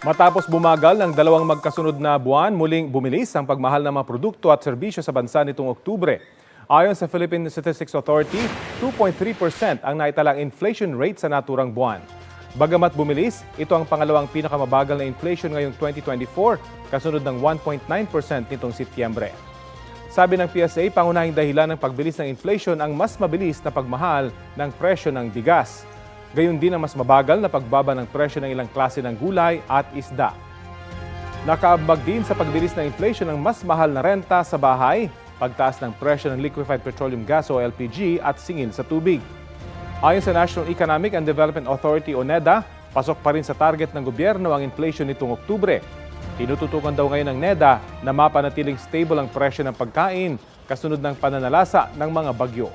Matapos bumagal ng dalawang magkasunod na buwan, muling bumilis ang pagmahal ng mga produkto at serbisyo sa bansa nitong Oktubre. Ayon sa Philippine Statistics Authority, 2.3% ang naitalang inflation rate sa naturang buwan. Bagamat bumilis, ito ang pangalawang pinakamabagal na inflation ngayong 2024, kasunod ng 1.9% nitong Setyembre. Sabi ng PSA, pangunahing dahilan ng pagbilis ng inflation ang mas mabilis na pagmahal ng presyo ng bigas. Gayon din ang mas mabagal na pagbaba ng presyo ng ilang klase ng gulay at isda. Nakaambag din sa pagbilis ng inflation ang mas mahal na renta sa bahay, pagtaas ng presyo ng liquefied petroleum gas o LPG at singil sa tubig. Ayon sa National Economic and Development Authority o NEDA, pasok pa rin sa target ng gobyerno ang inflation nitong Oktubre. Tinututukan daw ngayon ng NEDA na mapanatiling stable ang presyo ng pagkain kasunod ng pananalasa ng mga bagyo.